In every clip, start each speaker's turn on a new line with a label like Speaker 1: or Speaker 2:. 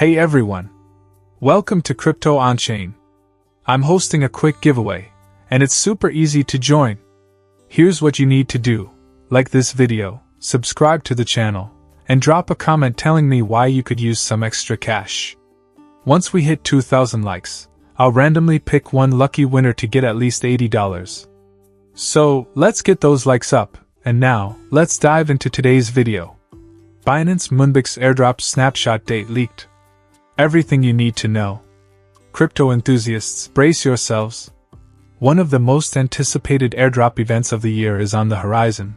Speaker 1: Hey everyone! Welcome to Crypto OnChain. I'm hosting a quick giveaway, and it's super easy to join. Here's what you need to do. Like this video, subscribe to the channel, and drop a comment telling me why you could use some extra cash. Once we hit 2,000 likes, I'll randomly pick one lucky winner to get at least $80. So, let's get those likes up, and now, let's dive into today's video. Binance Moonbix Airdrop snapshot date leaked. Everything you need to know. Crypto enthusiasts, brace yourselves. One of the most anticipated airdrop events of the year is on the horizon.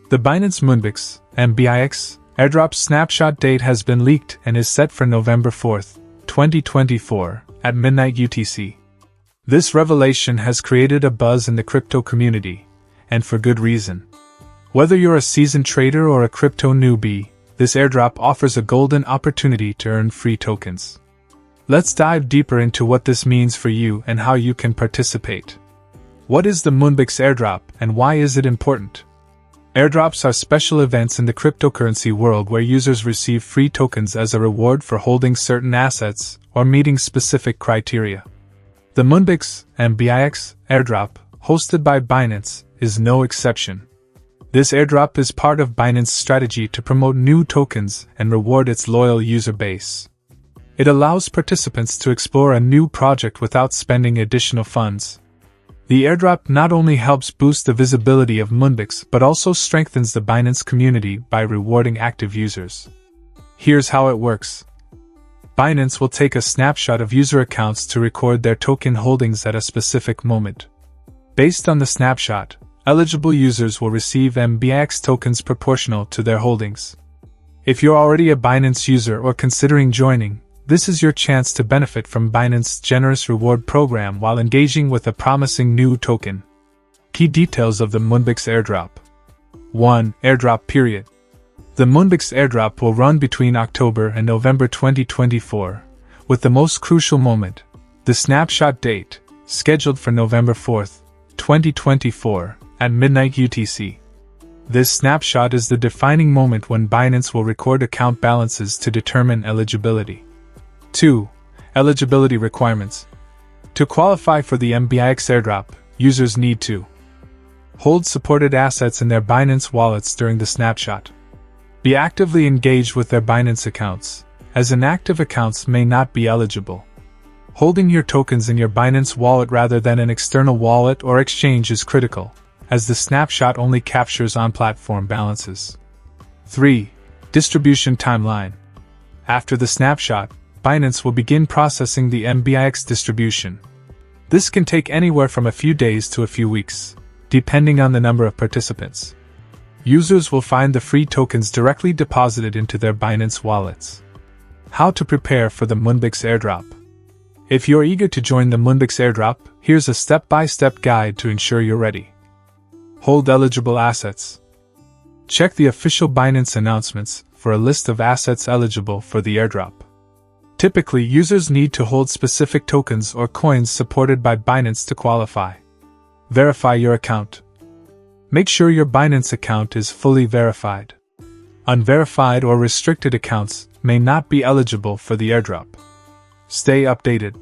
Speaker 1: The Binance Moonbix (MBIX) airdrop snapshot date has been leaked and is set for November 4, 2024, at midnight UTC. This revelation has created a buzz in the crypto community, and for good reason. Whether you're a seasoned trader or a crypto newbie, this airdrop offers a golden opportunity to earn free tokens. Let's dive deeper into what this means for you and how you can participate. What is the Moonbix airdrop and why is it important? Airdrops are special events in the cryptocurrency world where users receive free tokens as a reward for holding certain assets or meeting specific criteria. The Moonbix (MBIX) airdrop, hosted by Binance, is no exception. This airdrop is part of Binance's strategy to promote new tokens and reward its loyal user base. It allows participants to explore a new project without spending additional funds. The airdrop not only helps boost the visibility of Moonbix but also strengthens the Binance community by rewarding active users. Here's how it works. Binance will take a snapshot of user accounts to record their token holdings at a specific moment. Based on the snapshot, eligible users will receive MBIX tokens proportional to their holdings. If you're already a Binance user or considering joining, this is your chance to benefit from Binance's generous reward program while engaging with a promising new token. Key details of the Moonbix airdrop. 1. Airdrop period. The Moonbix airdrop will run between October and November 2024, with the most crucial moment, the snapshot date, scheduled for November 4, 2024, at midnight UTC. This snapshot is the defining moment when Binance will record account balances to determine eligibility. 2. Eligibility requirements. To qualify for the MBIX airdrop, users need to hold supported assets in their Binance wallets during the snapshot. Be actively engaged with their Binance accounts, as inactive accounts may not be eligible. Holding your tokens in your Binance wallet rather than an external wallet or exchange is critical, as the snapshot only captures on-platform balances. 3. Distribution timeline. After the snapshot, Binance will begin processing the MBIX distribution. This can take anywhere from a few days to a few weeks, depending on the number of participants. Users will find the free tokens directly deposited into their Binance wallets. How to prepare for the Moonbix airdrop. If you're eager to join the Moonbix airdrop, here's a step-by-step guide to ensure you're ready. Hold eligible assets. Check the official Binance announcements for a list of assets eligible for the airdrop. Typically, users need to hold specific tokens or coins supported by Binance to qualify. Verify your account. Make sure your Binance account is fully verified. Unverified or restricted accounts may not be eligible for the airdrop. Stay updated.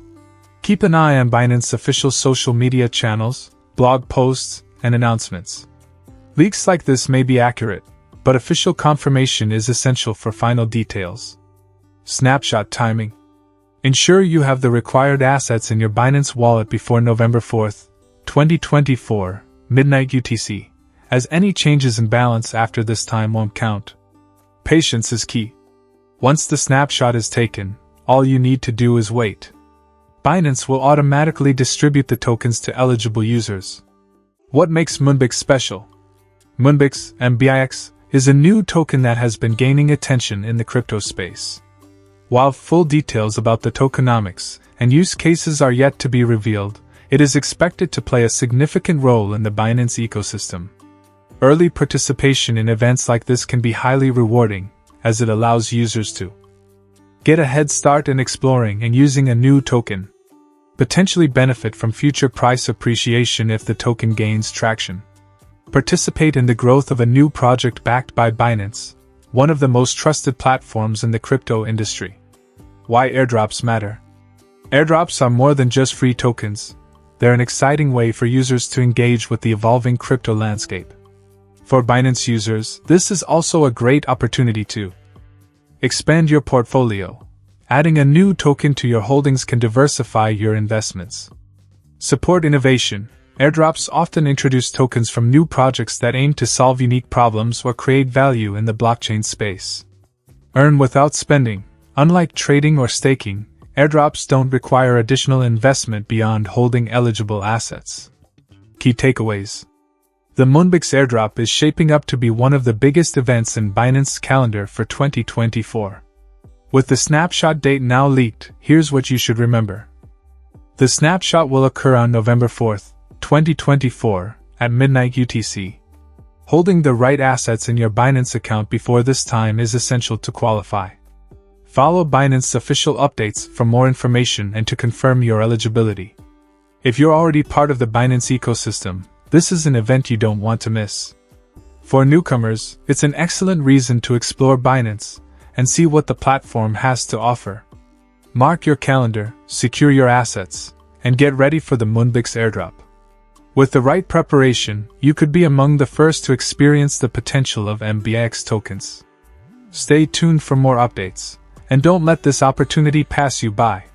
Speaker 1: Keep an eye on Binance's official social media channels, blog posts, and announcements. Leaks like this may be accurate, but official confirmation is essential for final details. Snapshot timing. Ensure you have the required assets in your Binance wallet before November 4, 2024, midnight UTC, as any changes in balance after this time won't count. Patience is key. Once the snapshot is taken, all you need to do is wait. Binance will automatically distribute the tokens to eligible users. What makes Moonbix special? Moonbix (MBIX) is a new token that has been gaining attention in the crypto space. While full details about the tokenomics and use cases are yet to be revealed, it is expected to play a significant role in the Binance ecosystem. Early participation in events like this can be highly rewarding, as it allows users to get a head start in exploring and using a new token, potentially benefit from future price appreciation if the token gains traction, participate in the growth of a new project backed by Binance, one of the most trusted platforms in the crypto industry. Why airdrops matter. Airdrops are more than just free tokens. They're an exciting way for users to engage with the evolving crypto landscape. For Binance users, this is also a great opportunity to expand your portfolio. Adding a new token to your holdings can diversify your investments. Support innovation. Airdrops often introduce tokens from new projects that aim to solve unique problems or create value in the blockchain space. Earn without spending. Unlike trading or staking, airdrops don't require additional investment beyond holding eligible assets. Key takeaways. The Moonbix Airdrop is shaping up to be one of the biggest events in Binance's calendar for 2024. With the snapshot date now leaked, here's what you should remember. The snapshot will occur on November 4th, 2024, at midnight UTC. Holding the right assets in your Binance account before this time is essential to qualify. Follow Binance's official updates for more information and to confirm your eligibility. If you're already part of the Binance ecosystem, this is an event you don't want to miss. For newcomers, it's an excellent reason to explore Binance and see what the platform has to offer. Mark your calendar, secure your assets, and get ready for the Moonbix Airdrop. With the right preparation, you could be among the first to experience the potential of MBX tokens. Stay tuned for more updates, and don't let this opportunity pass you by.